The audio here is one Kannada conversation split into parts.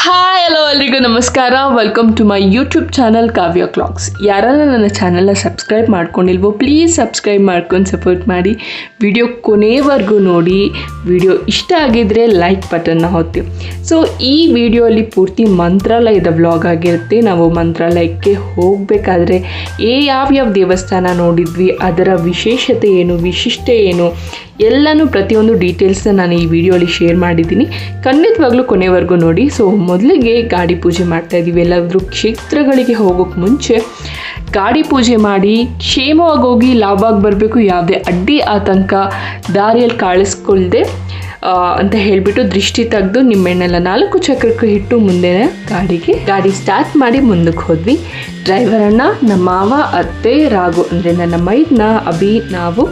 ಹಾಯ್ ಹಲೋ ಎಲ್ರಿಗೂ ನಮಸ್ಕಾರ. Welcome to my YouTube channel Kavya clocks. ಯಾರೆಲ್ಲ ನನ್ನ ಚಾನಲ್ನ ಸಬ್ಸ್ಕ್ರೈಬ್ ಮಾಡ್ಕೊಂಡಿಲ್ವೋ ಪ್ಲೀಸ್ ಸಬ್ಸ್ಕ್ರೈಬ್ ಮಾಡ್ಕೊಂಡು ಸಪೋರ್ಟ್ ಮಾಡಿ. ವಿಡಿಯೋ ಕೊನೆವರೆಗೂ ನೋಡಿ. ವಿಡಿಯೋ ಇಷ್ಟ ಆಗಿದ್ದರೆ ಲೈಕ್ ಬಟನ್ನ ಒತ್ತಿ. ಸೊ ಈ ವಿಡಿಯೋಲಿ ಪೂರ್ತಿ ಮಂತ್ರಾಲಯದ ವ್ಲಾಗ್ ಆಗಿರುತ್ತೆ. ನಾವು ಮಂತ್ರಾಲಯಕ್ಕೆ ಹೋಗಬೇಕಾದ್ರೆ ಯಾವ್ಯಾವ ದೇವಸ್ಥಾನ ನೋಡಿದ್ವಿ, ಅದರ ವಿಶೇಷತೆ ಏನು, ವಿಶಿಷ್ಟತೆ ಏನು, ಎಲ್ಲನೂ ಪ್ರತಿಯೊಂದು ಡೀಟೇಲ್ಸ್ನ ನಾನು ಈ ವಿಡಿಯೋಲಿ ಶೇರ್ ಮಾಡಿದ್ದೀನಿ. ಖಂಡಿತವಾಗ್ಲೂ ಕೊನೆವರೆಗೂ ನೋಡಿ. ಸೊ ಮೊದಲಿಗೆ ಗಾಡಿ ಪೂಜೆ ಮಾಡ್ತಾ ಇದ್ದೀವಿ. ಎಲ್ಲಾದರೂ ಕ್ಷೇತ್ರಗಳಿಗೆ ಹೋಗೋಕ್ಕೆ ಮುಂಚೆ ಗಾಡಿ ಪೂಜೆ ಮಾಡಿ ಕ್ಷೇಮವಾಗಿ ಹೋಗಿ ಲಾಭವಾಗಿ ಬರಬೇಕು, ಯಾವುದೇ ಅಡ್ಡಿ ಆತಂಕ ದಾರಿಯಲ್ಲಿ ಕಾಣಿಸ್ಕೊಳ್ದೆ ಅಂತ ಹೇಳಿಬಿಟ್ಟು ದೃಷ್ಟಿ ತೆಗೆದು ನಿಮ್ಮೆಣ್ಣೆಲ್ಲ 4 ಚಕ್ರಕ್ಕೆ ಇಟ್ಟು ಮುಂದೆ ಗಾಡಿ ಸ್ಟಾರ್ಟ್ ಮಾಡಿ ಮುಂದಕ್ಕೆ ಹೋದ್ವಿ. ಡ್ರೈವರ್ ಅಣ್ಣ, ನಮ್ಮ ಮಾವ, ಅತ್ತೆ, ರಾಘು ಅಂದರೆ ನನ್ನ ಮೈದ್ನ, ಅಭಿ, ನಾವು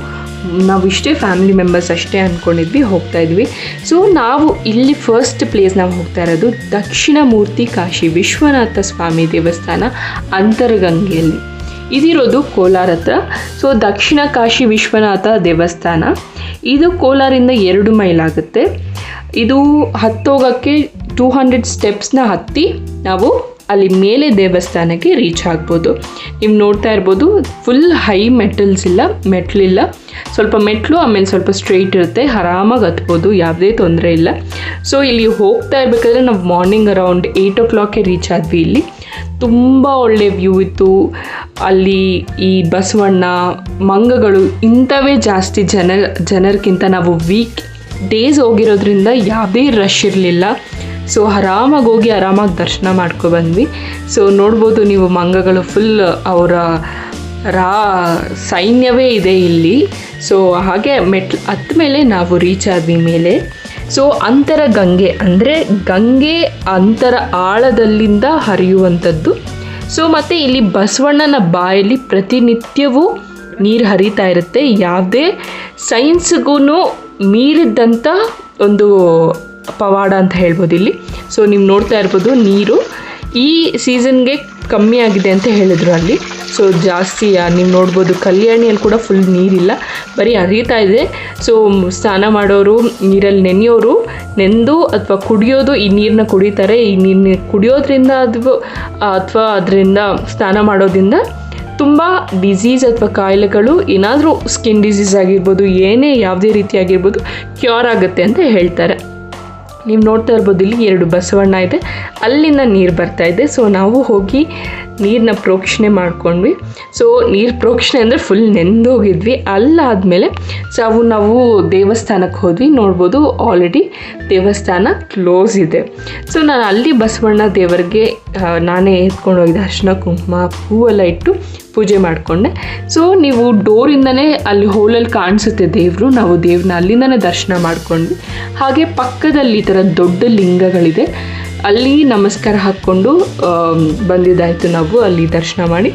ಇಷ್ಟೇ ಫ್ಯಾಮಿಲಿ ಮೆಂಬರ್ಸ್ ಅಷ್ಟೇ ಅಂದ್ಕೊಂಡಿದ್ವಿ, ಹೋಗ್ತಾ ಇದ್ವಿ. ಸೊ ನಾವು ಇಲ್ಲಿ ಫಸ್ಟ್ ಪ್ಲೇಸ್ ನಾವು ಹೋಗ್ತಾ ಇರೋದು ದಕ್ಷಿಣ ಮೂರ್ತಿ ಕಾಶಿ ವಿಶ್ವನಾಥ ಸ್ವಾಮಿ ದೇವಸ್ಥಾನ ಅಂತರಗಂಗೆಯಲ್ಲಿ. ಇದಿರೋದು ಕೋಲಾರ ಹತ್ರ. ಸೊ ದಕ್ಷಿಣ ಕಾಶಿ ವಿಶ್ವನಾಥ ದೇವಸ್ಥಾನ ಇದು ಕೋಲಾರಿಂದ 2 ಮೈಲ್ ಆಗುತ್ತೆ. ಇದು ಹತ್ತೋಗೋಕ್ಕೆ 200 ಸ್ಟೆಪ್ಸ್ನ ಹತ್ತಿ ನಾವು ಅಲ್ಲಿ ಮೇಲೆ ದೇವಸ್ಥಾನಕ್ಕೆ ರೀಚ್ ಆಗ್ಬೋದು. ನೀವು ನೋಡ್ತಾ ಇರ್ಬೋದು, ಫುಲ್ ಹೈ ಮೆಟ್ಲಿಲ್ಲ, ಸ್ವಲ್ಪ ಮೆಟ್ಲು, ಆಮೇಲೆ ಸ್ವಲ್ಪ ಸ್ಟ್ರೈಟ್ ಇರುತ್ತೆ, ಆರಾಮಾಗಿ ಹತ್ಬೋದು, ಯಾವುದೇ ತೊಂದರೆ ಇಲ್ಲ. ಸೊ ಇಲ್ಲಿ ಹೋಗ್ತಾ ಇರಬೇಕಾದ್ರೆ ನಾವು ಮಾರ್ನಿಂಗ್ ಅರೌಂಡ್ 8 o'clock ರೀಚ್ ಆದ್ವಿ. ಇಲ್ಲಿ ತುಂಬ ಒಳ್ಳೆ ವ್ಯೂ ಇತ್ತು. ಅಲ್ಲಿ ಈ ಬಸವಣ್ಣ, ಮಂಗಗಳು ಇಂಥವೇ ಜಾಸ್ತಿ ಜನರಿಗಿಂತ ನಾವು ವೀಕ್ ಡೇಸ್ ಹೋಗಿರೋದ್ರಿಂದ ಯಾವುದೇ ರಶ್ ಇರಲಿಲ್ಲ. ಸೊ ಆರಾಮಾಗಿ ಹೋಗಿ ಆರಾಮಾಗಿ ದರ್ಶನ ಬಂದ್ವಿ. ಸೊ ನೋಡ್ಬೋದು ನೀವು, ಮಂಗಗಳು ಫುಲ್ ಅವರ ಸೈನ್ಯವೇ ಇದೆ ಇಲ್ಲಿ. ಸೊ ಹಾಗೆ ಹತ್ತ ಮೇಲೆ ನಾವು ರೀಚ್ ಆದ್ವಿ ಮೇಲೆ. ಸೊ ಅಂತರಗಂಗೆ ಅಂದರೆ ಗಂಗೆ ಅಂತರ ಆಳದಲ್ಲಿಂದ ಹರಿಯುವಂಥದ್ದು. ಸೊ ಮತ್ತು ಇಲ್ಲಿ ಬಸವಣ್ಣನ ಬಾಯಲ್ಲಿ ಪ್ರತಿನಿತ್ಯವೂ ನೀರು ಹರಿತಾ ಇರುತ್ತೆ. ಯಾವುದೇ ಸೈನ್ಸ್ಗೂ ಮೀರಿದ್ದಂಥ ಒಂದು ಪವಾಡ ಅಂತ ಹೇಳ್ಬೋದು ಇಲ್ಲಿ. ಸೊ ನೀವು ನೋಡ್ತಾ ಇರ್ಬೋದು, ನೀರು ಈ ಸೀಸನ್ಗೆ ಕಮ್ಮಿ ಆಗಿದೆ ಅಂತ ಹೇಳಿದ್ರು ಅಲ್ಲಿ. ಸೊ ಜಾಸ್ತಿ ನೀವು ನೋಡ್ಬೋದು, ಕಲ್ಯಾಣಿಯಲ್ಲಿ ಕೂಡ ಫುಲ್ ನೀರಿಲ್ಲ, ಬರೀ ಹರಿತಾ ಇದೆ. ಸೊ ಸ್ನಾನ ಮಾಡೋರು, ನೀರಲ್ಲಿ ನೆಂದು ಅಥವಾ ಕುಡಿಯೋದು, ಈ ನೀರನ್ನ ಕುಡಿತಾರೆ. ಈ ನೀರನ್ನ ಕುಡಿಯೋದ್ರಿಂದ ಅಥವಾ ಅದರಿಂದ ಸ್ನಾನ ಮಾಡೋದ್ರಿಂದ ತುಂಬ ಡಿಸೀಸ್ ಅಥವಾ ಕಾಯಿಲೆಗಳು, ಏನಾದರೂ ಸ್ಕಿನ್ ಡಿಸೀಸ್ ಆಗಿರ್ಬೋದು, ಯಾವುದೇ ರೀತಿ ಆಗಿರ್ಬೋದು, ಕ್ಯೂರ್ ಆಗುತ್ತೆ ಅಂತ ಹೇಳ್ತಾರೆ. ನೀವು ನೋಡ್ತಾ ಇರ್ಬೋದು, ಇಲ್ಲಿ 2 ಬಸವಣ್ಣ ಇದೆ, ಅಲ್ಲಿಂದ ನೀರು ಬರ್ತಾ ಇದೆ. ಸೊ ನಾವು ಹೋಗಿ ನೀರನ್ನ ಪ್ರೋಕ್ಷಣೆ ಮಾಡ್ಕೊಂಡ್ವಿ. ಸೊ ನೀರು ಪ್ರೋಕ್ಷಣೆ ಅಂದರೆ ಫುಲ್ ನೆಂದೋಗಿದ್ವಿ. ಅಲ್ಲಾದಮೇಲೆ ನಾವು ದೇವಸ್ಥಾನಕ್ಕೆ ಹೋದ್ವಿ. ನೋಡ್ಬೋದು ಆಲ್ರೆಡಿ ದೇವಸ್ಥಾನ ಕ್ಲೋಸ್ ಇದೆ. ಸೊ ನಾನು ಅಲ್ಲಿ ಬಸವಣ್ಣ ದೇವರಿಗೆ ನಾನೇ ಎತ್ಕೊಂಡು ಹೋಗಿದ್ದೆ. ಅರ್ಶಿನ ಕುಂಕುಮ ಹೂವೆಲ್ಲ ಇಟ್ಟು ಪೂಜೆ ಮಾಡಿಕೊಂಡೆ. ಸೊ ನೀವು ಡೋರಿಂದನೇ ಅಲ್ಲಿ ಹೋಲಲ್ಲಿ ಕಾಣಿಸುತ್ತೆ ದೇವರು. ನಾವು ದೇವ್ರನ್ನ ಅಲ್ಲಿಂದನೇ ದರ್ಶನ ಮಾಡ್ಕೊಂಡ್ವಿ. ಹಾಗೆ ಪಕ್ಕದಲ್ಲಿ ಈ ಥರ ದೊಡ್ಡ ಲಿಂಗಗಳಿದೆ, ಅಲ್ಲಿ ನಮಸ್ಕಾರ ಹಾಕ್ಕೊಂಡು ಬಂದಿದ್ದಾಯಿತು. ನಾವು ಅಲ್ಲಿ ದರ್ಶನ ಮಾಡಿ,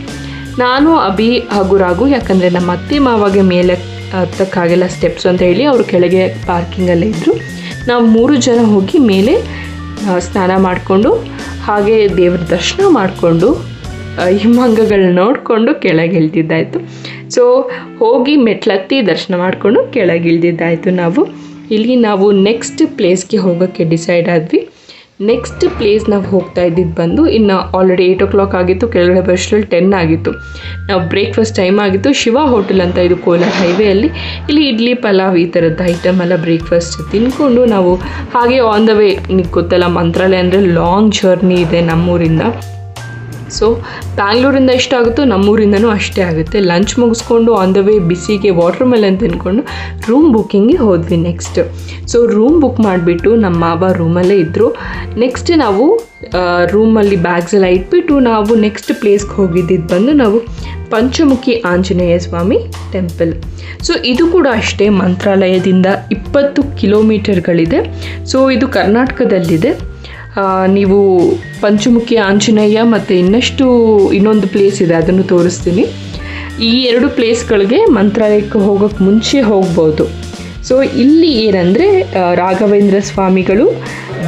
ನಾನು, ಅಭಿ ಹಾಗೂ ರಾಘು, ಯಾಕಂದರೆ ನಮ್ಮ ಅತ್ತೆ ಮಾವಾಗೆ ಮೇಲೆ ಹತ್ತಕ್ಕಾಗೆಲ್ಲ ಸ್ಟೆಪ್ಸ್ ಅಂತ ಹೇಳಿ ಅವರು ಕೆಳಗೆ ಪಾರ್ಕಿಂಗಲ್ಲೇ ಇದ್ದರು. ನಾವು 3 ಜನ ಹೋಗಿ ಮೇಲೆ ಸ್ನಾನ ಮಾಡಿಕೊಂಡು ಹಾಗೆ ದೇವ್ರ ದರ್ಶನ ಮಾಡಿಕೊಂಡು ಹಿಮಂಗಗಳನ್ನ ನೋಡಿಕೊಂಡು ಕೆಳಗೆ ಇಳ್ದಿದ್ದಾಯಿತು. ಸೊ ಹೋಗಿ ಮೆಟ್ಲತ್ತಿ ದರ್ಶನ ಮಾಡಿಕೊಂಡು ಕೆಳಗೆ ಇಳ್ದಿದ್ದಾಯಿತು. ನಾವು ನೆಕ್ಸ್ಟ್ ಪ್ಲೇಸ್ಗೆ ಹೋಗೋಕ್ಕೆ ಡಿಸೈಡ್ ಆದ್ವಿ. ನೆಕ್ಸ್ಟ್ ಪ್ಲೇಸ್ ನಾವು ಹೋಗ್ತಾ ಇದ್ದಿದ್ದು ಬಂದು, ಇನ್ನು ಆಲ್ರೆಡಿ 8 o'clock ಆಗಿತ್ತು, ಕೆಳಗಡೆ ಬಸ್ಟಲ್ಲಿ 10 ಆಗಿತ್ತು. ನಾವು ಬ್ರೇಕ್ಫಾಸ್ಟ್ ಟೈಮ್ ಆಗಿತ್ತು. ಶಿವ ಹೋಟೆಲ್ ಅಂತ ಇದು ಕೋಲಾರ ಹೈವೇಯಲ್ಲಿ. ಇಲ್ಲಿ ಇಡ್ಲಿ, ಪಲಾವ್ ಈ ಥರದ್ದು ಐಟಮ್ ಎಲ್ಲ ಬ್ರೇಕ್ಫಾಸ್ಟ್ ತಿನ್ಕೊಂಡು ನಾವು ಹಾಗೆ ಆನ್ ದ ವೇ, ನಿಮಗೆ ಗೊತ್ತಲ್ಲ ಮಂತ್ರಾಲಯ ಅಂದರೆ ಲಾಂಗ್ ಜರ್ನಿ ಇದೆ ನಮ್ಮೂರಿಂದ. ಸೊ ಬ್ಯಾಂಗ್ಳೂರಿಂದ ಎಷ್ಟಾಗುತ್ತೋ ನಮ್ಮೂರಿಂದನೂ ಅಷ್ಟೇ ಆಗುತ್ತೆ. ಲಂಚ್ ಮುಗಿಸ್ಕೊಂಡು ಆನ್ ದ ವೇ ಬಿಸಿಗೆ ವಾಟರ್ ಮೆಲನ್ ತಿನ್ಕೊಂಡು ರೂಮ್ ಬುಕ್ಕಿಂಗ್ಗೆ ಹೋದ್ವಿ ನೆಕ್ಸ್ಟ್. ಸೊ ರೂಮ್ ಬುಕ್ ಮಾಡಿಬಿಟ್ಟು ನಮ್ಮ ಮಾವ ರೂಮಲ್ಲೇ ಇದ್ದರು. ನೆಕ್ಸ್ಟ್ ನಾವು ರೂಮಲ್ಲಿ ಬ್ಯಾಗ್ಸ್ ಎಲ್ಲ ಇಟ್ಬಿಟ್ಟು ನಾವು ನೆಕ್ಸ್ಟ್ ಪ್ಲೇಸ್ಗೆ ಹೋಗಿದ್ದಿದ್ದು ಬಂದು ನಾವು ಪಂಚಮುಖಿ ಆಂಜನೇಯ ಸ್ವಾಮಿ ಟೆಂಪಲ್. ಸೊ ಇದು ಕೂಡ ಅಷ್ಟೇ ಮಂತ್ರಾಲಯದಿಂದ 20 ಕಿಲೋಮೀಟರ್ಗಳಿದೆ. ಸೊ ಇದು ಕರ್ನಾಟಕದಲ್ಲಿದೆ. ನೀವು ಪಂಚಮುಖಿ ಆಂಜನೇಯ ಮತ್ತು ಇನ್ನೊಂದು ಪ್ಲೇಸ್ ಇದೆ, ಅದನ್ನು ತೋರಿಸ್ತೀನಿ. ಈ 2 ಪ್ಲೇಸ್ಗಳಿಗೆ ಮಂತ್ರಾಲಯಕ್ಕೆ ಹೋಗೋಕ್ಕೆ ಮುಂಚೆ ಹೋಗ್ಬೋದು. ಸೊ ಇಲ್ಲಿ ಏನಂದರೆ ರಾಘವೇಂದ್ರ ಸ್ವಾಮಿಗಳು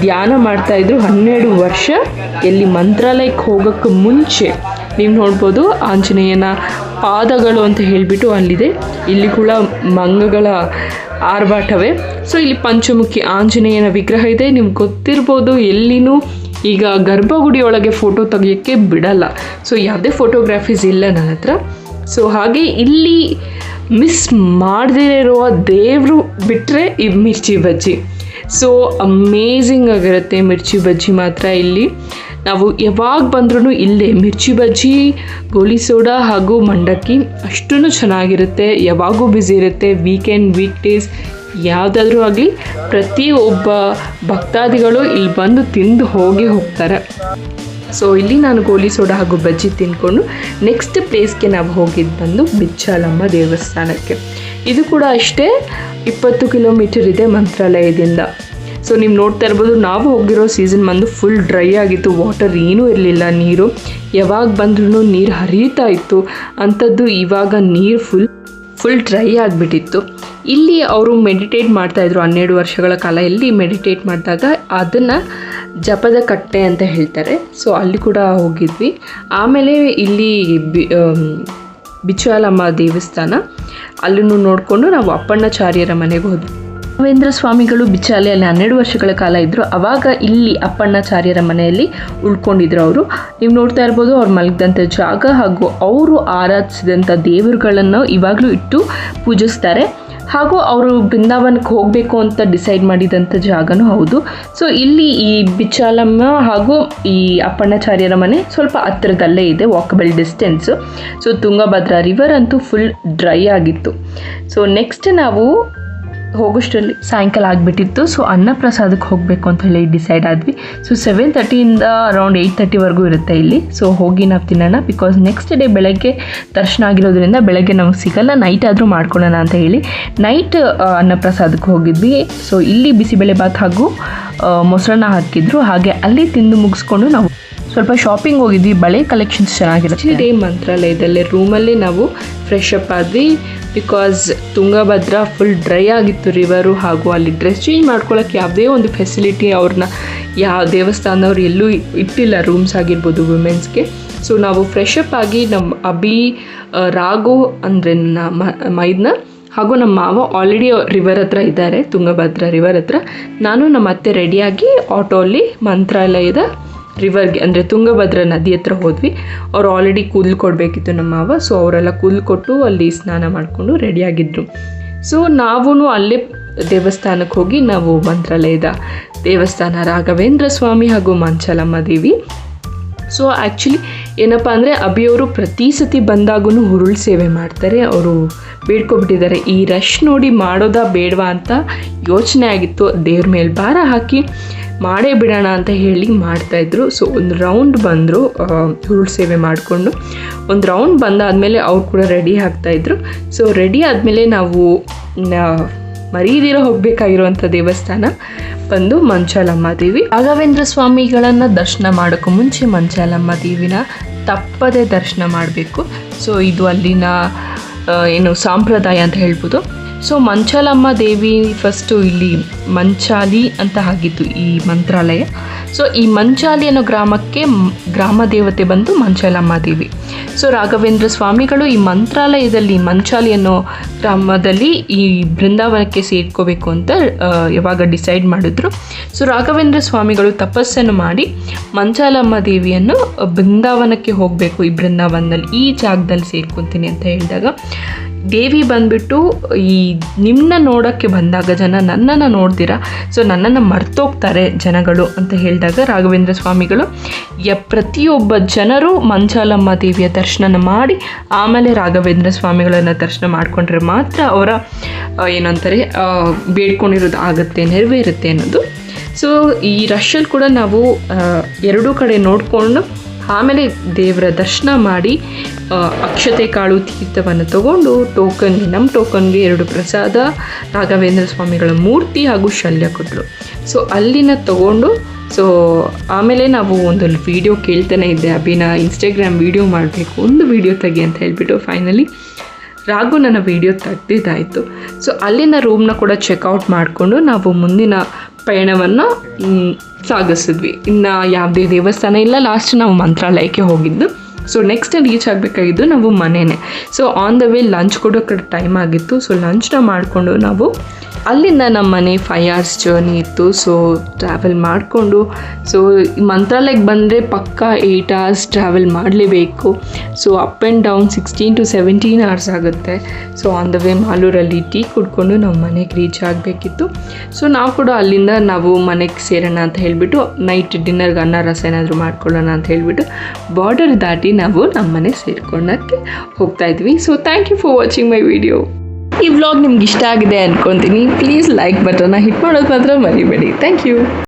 ಧ್ಯಾನ ಮಾಡ್ತಾಯಿದ್ರು 12 ವರ್ಷ ಎಲ್ಲಿ ಮಂತ್ರಾಲಯಕ್ಕೆ ಹೋಗೋಕ್ಕೆ ಮುಂಚೆ. ನೀವು ನೋಡ್ಬೋದು ಆಂಜನೇಯನ ಪಾದಗಳು ಅಂತ ಹೇಳಿಬಿಟ್ಟು ಅಲ್ಲಿದೆ. ಇಲ್ಲಿ ಕೂಡ ಮಂಗಗಳ ಆರ್ಭಾಟವೇ. ಸೊ ಇಲ್ಲಿ ಪಂಚಮುಖಿ ಆಂಜನೇಯನ ವಿಗ್ರಹ ಇದೆ. ನಿಮ್ಗೆ ಗೊತ್ತಿರ್ಬೋದು, ಎಲ್ಲಿನೂ ಈಗ ಗರ್ಭಗುಡಿಯೊಳಗೆ ಫೋಟೋ ತೆಗಿಯೋಕ್ಕೆ ಬಿಡಲ್ಲ. ಸೊ ಯಾವುದೇ ಫೋಟೋಗ್ರಾಫೀಸ್ ಇಲ್ಲ ನನ್ನ ಹತ್ರ. ಸೊ ಹಾಗೆ ಇಲ್ಲಿ ಮಿಸ್ ಮಾಡದೇ ಇರುವ ದೇವರು ಬಿಟ್ಟರೆ ಈ ಮಿರ್ಚಿ ಬಜ್ಜಿ. ಸೊ ಅಮೇಝಿಂಗ್ ಆಗಿರುತ್ತೆ ಮಿರ್ಚಿ ಬಜ್ಜಿ ಮಾತ್ರ. ಇಲ್ಲಿ ನಾವು ಯಾವಾಗ ಬಂದ್ರೂ ಇಲ್ಲೇ ಮಿರ್ಚಿ ಬಜ್ಜಿ, ಗೋಲಿ ಸೋಡಾ ಹಾಗೂ ಮಂಡಕ್ಕಿ ಅಷ್ಟೂ ಚೆನ್ನಾಗಿರುತ್ತೆ. ಯಾವಾಗೂ ಬ್ಯುಸಿ ಇರುತ್ತೆ, ವೀಕೆಂಡ್ ವೀಕ್ ಡೇಸ್ ಯಾವುದಾದ್ರೂ ಆಗಲಿ ಪ್ರತಿಯೊಬ್ಬ ಭಕ್ತಾದಿಗಳು ಇಲ್ಲಿ ಬಂದು ತಿಂದು ಹೋಗ್ತಾರೆ. ಸೊ ಇಲ್ಲಿ ನಾನು ಗೋಲಿ ಸೋಡಾ ಹಾಗೂ ಬಜ್ಜಿ ತಿಂದ್ಕೊಂಡು ನೆಕ್ಸ್ಟ್ ಪ್ಲೇಸ್ಗೆ ನಾವು ಹೋಗಿದ್ದು ಬಂದು ಬಿಚ್ಚಾಲಮ್ಮ ದೇವಸ್ಥಾನಕ್ಕೆ. ಇದು ಕೂಡ ಅಷ್ಟೇ 20 ಕಿಲೋಮೀಟರ್ ಇದೆ ಮಂತ್ರಾಲಯದಿಂದ. ಸೊ ನೀವು ನೋಡ್ತಾ ಇರ್ಬೋದು, ನಾವು ಹೋಗಿರೋ ಸೀಸನ್ ಬಂದು ಫುಲ್ ಡ್ರೈ ಆಗಿತ್ತು, ವಾಟರ್ ಏನೂ ಇರಲಿಲ್ಲ, ನೀರು ಯಾವಾಗ ಬಂದ್ರೂ ನೀರು ಹರಿಯುತ್ತಾ ಇತ್ತು. ಅಂಥದ್ದು ಇವಾಗ ನೀರು ಫುಲ್ ಡ್ರೈ ಆಗಿಬಿಟ್ಟಿತ್ತು. ಇಲ್ಲಿ ಅವರು ಮೆಡಿಟೇಟ್ ಮಾಡ್ತಾಯಿದ್ರು 12 ವರ್ಷಗಳ ಕಾಲ. ಇಲ್ಲಿ ಮೆಡಿಟೇಟ್ ಮಾಡಿದಾಗ ಅದನ್ನು ಜಪದ ಕಟ್ಟೆ ಅಂತ ಹೇಳ್ತಾರೆ. ಸೊ ಅಲ್ಲಿ ಕೂಡ ಹೋಗಿದ್ವಿ. ಆಮೇಲೆ ಇಲ್ಲಿ ಬಿಚ್ಚಾಲಮ್ಮ ದೇವಸ್ಥಾನ ಅಲ್ಲೂ ನೋಡಿಕೊಂಡು ನಾವು ಅಪ್ಪಣ್ಣಾಚಾರ್ಯರ ಮನೆಗೆ ಹೋದ್ವಿ. ರಾಘವೇಂದ್ರ ಸ್ವಾಮಿಗಳು ಬಿಚ್ಚಾಲೆಯಲ್ಲಿ 12 ವರ್ಷಗಳ ಕಾಲ ಇದ್ದರು. ಆವಾಗ ಇಲ್ಲಿ ಅಪ್ಪಣ್ಣಾಚಾರ್ಯರ ಮನೆಯಲ್ಲಿ ಉಳ್ಕೊಂಡಿದ್ರು ಅವರು. ನೀವು ನೋಡ್ತಾ ಇರ್ಬೋದು ಅವ್ರು ಮಲಗಿದಂಥ ಜಾಗ ಹಾಗೂ ಅವರು ಆರಾಧಿಸಿದಂಥ ದೇವರುಗಳನ್ನು ಇವಾಗಲೂ ಇಟ್ಟು ಪೂಜಿಸ್ತಾರೆ. ಹಾಗೂ ಅವರು ಬೃಂದಾವನಕ್ಕೆ ಹೋಗಬೇಕು ಅಂತ ಡಿಸೈಡ್ ಮಾಡಿದಂಥ ಜಾಗನೂ ಹೌದು. ಸೊ ಇಲ್ಲಿ ಈ ಬಿಚ್ಚಾಲಮ್ಮ ಹಾಗೂ ಈ ಅಪ್ಪಣ್ಣಾಚಾರ್ಯರ ಮನೆ ಸ್ವಲ್ಪ ಹತ್ತಿರದಲ್ಲೇ ಇದೆ, walkable distance. So Tungabhadra river ಅಂತೂ ಫುಲ್ ಡ್ರೈ ಆಗಿತ್ತು. ಸೊ ನೆಕ್ಸ್ಟ್ ನಾವು ಹೋಗೋಷ್ಟರಲ್ಲಿ ಸಾಯಂಕಾಲ ಆಗಿಬಿಟ್ಟಿತ್ತು. ಸೊ ಅನ್ನಪ್ರಸಾದಕ್ಕೆ ಹೋಗಬೇಕು ಅಂತ ಹೇಳಿ ಡಿಸೈಡ್ ಆದ್ವಿ. ಸೊ 7:30 ಅರೌಂಡ್ 8:30ವರೆಗೂ ಇರುತ್ತೆ ಇಲ್ಲಿ. ಸೊ ಹೋಗಿ ನಾವು ತಿನ್ನೋಣ, ಬಿಕಾಸ್ ನೆಕ್ಸ್ಟ್ ಡೇ ಬೆಳಗ್ಗೆ ದರ್ಶನ ಆಗಿರೋದ್ರಿಂದ ಬೆಳಗ್ಗೆ ನಮಗೆ ಸಿಗಲ್ಲ, ನೈಟ್ ಆದರೂ ಮಾಡ್ಕೊಳ್ಳೋಣ ಅಂತ ಹೇಳಿ ನೈಟ್ ಅನ್ನಪ್ರಸಾದಕ್ಕೆ ಹೋಗಿದ್ವಿ. ಸೊ ಇಲ್ಲಿ ಬಿಸಿಬೇಳೆಭಾತ್ ಹಾಗೂ ಮೊಸರನ್ನ ಹಾಕಿದ್ರು. ಹಾಗೆ ಅಲ್ಲಿ ತಿಂದು ಮುಗಿಸ್ಕೊಂಡು ನಾವು ಸ್ವಲ್ಪ ಶಾಪಿಂಗ್ ಹೋಗಿದ್ವಿ. ಬಳೆ ಕಲೆಕ್ಷನ್ಸ್ ಚೆನ್ನಾಗಿರುತ್ತೆ. ಡೇ ಮಂತ್ರಾಲಯದಲ್ಲೇ ರೂಮಲ್ಲೇ ನಾವು ಫ್ರೆಶ್ ಅಪ್ ಆದ್ವಿ, ಬಿಕಾಸ್ ತುಂಗಭದ್ರಾ ಫುಲ್ ಡ್ರೈ ಆಗಿತ್ತು ರಿವರು. ಹಾಗೂ ಅಲ್ಲಿ ಡ್ರೆಸ್ ಚೇಂಜ್ ಮಾಡ್ಕೊಳ್ಳೋಕ್ಕೆ ಯಾವುದೇ ಒಂದು ಫೆಸಿಲಿಟಿ ಅವ್ರನ್ನ ಯಾವ ದೇವಸ್ಥಾನದವ್ರು ಎಲ್ಲೂ ಇಟ್ಟಿಲ್ಲ, ರೂಮ್ಸ್ ಆಗಿರ್ಬೋದು ವುಮೆನ್ಸ್ಗೆ. ಸೊ ನಾವು ಫ್ರೆಶ್ ಅಪ್ ಆಗಿ ನಮ್ಮ ಅಭಿ, ರಾಘು ಅಂದರೆ ಮೈದ್ನ ಹಾಗೂ ನಮ್ಮ ಮಾವ ಆಲ್ರೆಡಿ ರಿವರ್ ಹತ್ರ ಇದ್ದಾರೆ, ತುಂಗಭದ್ರಾ ರಿವರ್ ಹತ್ರ. ನಾನು ನಮ್ಮ ಅತ್ತೆ ರೆಡಿಯಾಗಿ ಆಟೋಲ್ಲಿ ಮಂತ್ರಾಲಯದ ರಿವರ್ಗೆ ಅಂದರೆ ತುಂಗಭದ್ರಾ ನದಿ ಹತ್ರ ಹೋದ್ವಿ. ಅವ್ರು ಆಲ್ರೆಡಿ ಕೂದಲು ಕೊಡಬೇಕಿತ್ತು ನಮ್ಮ ಮಾವ. ಸೊ ಅವರೆಲ್ಲ ಕೂದಲು ಕೊಟ್ಟು ಅಲ್ಲಿ ಸ್ನಾನ ಮಾಡಿಕೊಂಡು ರೆಡಿಯಾಗಿದ್ದರು. ಸೊ ನಾವೂ ಅಲ್ಲೇ ದೇವಸ್ಥಾನಕ್ಕೆ ಹೋಗಿ ನಾವು ಮಂತ್ರಾಲಯದ ದೇವಸ್ಥಾನ, ರಾಘವೇಂದ್ರ ಸ್ವಾಮಿ ಹಾಗೂ ಮಂಚಾಲಮ್ಮ ದೇವಿ. ಸೊ ಆ್ಯಕ್ಚುಲಿ ಏನಪ್ಪ ಅಂದರೆ ಅಭಿಯವರು ಪ್ರತಿ ಸತಿ ಬಂದಾಗೂ ಹುರುಳು ಸೇವೆ ಮಾಡ್ತಾರೆ. ಅವರು ಬೇಡ್ಕೊಬಿಟ್ಟಿದ್ದಾರೆ, ಈ ರಶ್ ನೋಡಿ ಮಾಡೋದಾ ಬೇಡವಾ ಅಂತ ಯೋಚನೆ ಆಗಿತ್ತು. ದೇವ್ರ ಮೇಲೆ ಭಾರ ಹಾಕಿ ಮಾಡೇ ಬಿಡೋಣ ಅಂತ ಹೇಳಿ ಮಾಡ್ತಾಯಿದ್ರು. ಸೊ ಒಂದು ರೌಂಡ್ ಬಂದರು ಹುರುಳು ಸೇವೆ ಮಾಡಿಕೊಂಡು. ಒಂದು ರೌಂಡ್ ಬಂದಾದಮೇಲೆ ಅವ್ರು ಕೂಡ ರೆಡಿ ಆಗ್ತಾಯಿದ್ರು. ಸೊ ರೆಡಿ ಆದಮೇಲೆ ನಾವು ಮರೀದಿರೋ ಹೋಗಬೇಕಾಗಿರುವಂಥ ದೇವಸ್ಥಾನ ಬಂದು ಮಂಚಾಲಮ್ಮ ದೇವಿ. ರಾಘವೇಂದ್ರ ಸ್ವಾಮಿಗಳನ್ನು ದರ್ಶನ ಮಾಡೋಕ್ಕೂ ಮುಂಚೆ ಮಂಚಾಲಮ್ಮ ದೇವಿನ ತಪ್ಪದೇ ದರ್ಶನ ಮಾಡಬೇಕು. ಸೊ ಇದು ಅಲ್ಲಿನ ಏನು ಸಂಪ್ರದಾಯ ಅಂತ ಹೇಳ್ಬೋದು. ಸೊ ಮಂಚಾಲಮ್ಮ ದೇವಿ ಫಸ್ಟು ಇಲ್ಲಿ ಮಂಚಾಲಿ ಅಂತ ಆಗಿತ್ತು ಈ ಮಂತ್ರಾಲಯ. ಸೊ ಈ ಮಂಚಾಲಿ ಅನ್ನೋ ಗ್ರಾಮಕ್ಕೆ ಗ್ರಾಮ ದೇವತೆ ಬಂದು ಮಂಚಾಲಮ್ಮ ದೇವಿ. ಸೊ ರಾಘವೇಂದ್ರ ಸ್ವಾಮಿಗಳು ಈ ಮಂತ್ರಾಲಯದಲ್ಲಿ ಮಂಚಾಲಿ ಅನ್ನೋ ಗ್ರಾಮದಲ್ಲಿ ಈ ಬೃಂದಾವನಕ್ಕೆ ಸೇರ್ಕೋಬೇಕು ಅಂತ ಯಾವಾಗ ಡಿಸೈಡ್ ಮಾಡಿದ್ರು. ಸೊ ರಾಘವೇಂದ್ರ ಸ್ವಾಮಿಗಳು ತಪಸ್ಸನ್ನು ಮಾಡಿ ಮಂಚಾಲಮ್ಮ ದೇವಿಯನ್ನು ಬೃಂದಾವನಕ್ಕೆ ಹೋಗಬೇಕು, ಈ ಬೃಂದಾವನದಲ್ಲಿ ಈ ಜಾಗದಲ್ಲಿ ಸೇರ್ಕೊತೀನಿ ಅಂತ ಹೇಳಿದಾಗ ದೇವಿ ಬಂದುಬಿಟ್ಟು ಈ ನಿಮ್ಮನ್ನ ನೋಡೋಕ್ಕೆ ಬಂದಾಗ ಜನ ನನ್ನನ್ನು ನೋಡ್ದಿರಾ, ಸೊ ನನ್ನನ್ನು ಮರ್ತೋಗ್ತಾರೆ ಜನಗಳು ಅಂತ ಹೇಳಿದಾಗ ರಾಘವೇಂದ್ರ ಸ್ವಾಮಿಗಳು ಪ್ರತಿಯೊಬ್ಬ ಜನರು ಮಂಚಾಲಮ್ಮ ದೇವಿಯ ದರ್ಶನ ಮಾಡಿ ಆಮೇಲೆ ರಾಘವೇಂದ್ರ ಸ್ವಾಮಿಗಳನ್ನು ದರ್ಶನ ಮಾಡಿಕೊಂಡ್ರೆ ಮಾತ್ರ ಅವರ ಏನಂತಾರೆ ಬೇಡ್ಕೊಂಡಿರೋದು ಆಗುತ್ತೆ, ನೆರವೇರುತ್ತೆ ಅನ್ನೋದು. ಸೊ ಈ ರಶಲ್ಲಿ ಕೂಡ ನಾವು ಎರಡೂ ಕಡೆ ನೋಡಿಕೊಂಡು ಆಮೇಲೆ ದೇವರ ದರ್ಶನ ಮಾಡಿ ಅಕ್ಷತೆ ಕಾಳು ತೀರ್ಥವನ್ನು ತಗೊಂಡು ನಮ್ಮ ಟೋಕನ್ಗೆ 2 ಪ್ರಸಾದ, ರಾಘವೇಂದ್ರ ಸ್ವಾಮಿಗಳ ಮೂರ್ತಿ ಹಾಗೂ ಶಲ್ಯ ಕೊಟ್ಟರು. ಸೊ ಅಲ್ಲಿನ ತಗೊಂಡು ಸೊ ಆಮೇಲೆ ನಾವು ಒಂದು ವಿಡಿಯೋ ಕೇಳ್ತಾನೆ ಇದ್ದೆ, ಅಭಿನ ಇನ್ಸ್ಟಾಗ್ರಾಮ್ ವಿಡಿಯೋ ಮಾಡಬೇಕು, ಒಂದು ವಿಡಿಯೋ ತೆಗಿ ಅಂತ ಹೇಳ್ಬಿಟ್ಟು ಫೈನಲಿ ರಾಘು ನನ್ನ ವಿಡಿಯೋ ತೆಗ್ದಿದ್ದಾಯಿತು. ಸೊ ಅಲ್ಲಿನ ರೂಮ್ನ ಕೂಡ ಚೆಕ್ಔಟ್ ಮಾಡಿಕೊಂಡು ನಾವು ಮುಂದಿನ ಪಯಣವನ್ನು ಸಾಗಿಸಿದ್ವಿ. ಇನ್ನು ಯಾವುದೇ ದೇವಸ್ಥಾನ ಇಲ್ಲ, ಲಾಸ್ಟ್ ನಾವು ಮಂತ್ರಾಲಯಕ್ಕೆ ಹೋಗಿದ್ದು. ಸೊ ನೆಕ್ಸ್ಟ್ ರೀಚ್ ಆಗಬೇಕಾಗಿದ್ದು ನಾವು ಮನೆಯೇ. So on the way lunch ಕೊಡೋಕ್ಕೆ ಟೈಮ್ ಆಗಿತ್ತು. ಸೊ ಲಂಚ್ನ ಮಾಡಿಕೊಂಡು ನಾವು ಅಲ್ಲಿಂದ ನಮ್ಮ ಮನೆ 5 hours ಜರ್ನಿ ಇತ್ತು. ಸೊ ಟ್ರಾವೆಲ್ ಮಾಡಿಕೊಂಡು ಸೊ ಮಂತ್ರಾಲಯಕ್ಕೆ ಬಂದರೆ ಪಕ್ಕ 8 hours ಟ್ರಾವೆಲ್ ಮಾಡಲೇಬೇಕು. So up and down 16 to 17 hours ಆಗುತ್ತೆ. ಸೊ ಆನ್ ದ ವೇ ಮಾಲೂರಲ್ಲಿ ಟೀ ಕುಡ್ಕೊಂಡು ನಾವು ಮನೆಗೆ ರೀಚ್ ಆಗಬೇಕಿತ್ತು. ಸೊ ನಾವು ಕೂಡ ಅಲ್ಲಿಂದ ನಾವು ಮನೆಗೆ ಸೇರೋಣ ಅಂತ ಹೇಳಿಬಿಟ್ಟು ನೈಟ್ ಡಿನ್ನರ್ಗೆ ಅನ್ನ ರಸ ಏನಾದರೂ ಮಾಡ್ಕೊಳ್ಳೋಣ ಅಂತ ಹೇಳಿಬಿಟ್ಟು ಬಾರ್ಡರ್ ದಾಟಿ ನಾವು ನಮ್ಮ ಮನೆ ಸೇರ್ಕೊಳ್ಳೋಕ್ಕೆ ಹೋಗ್ತಾ ಇದ್ವಿ. So thank you for watching my video. ಈ ವ್ಲಾಗ್ ನಿಮ್ಗೆ ಇಷ್ಟ ಆಗಿದೆ ಅಂದ್ಕೊತೀನಿ. ಪ್ಲೀಸ್ ಲೈಕ್ ಬಟನ್ನ ಹಿಟ್ ಮಾಡೋದು ಮಾತ್ರ ಮರಿಬೇಡಿ. Thank you.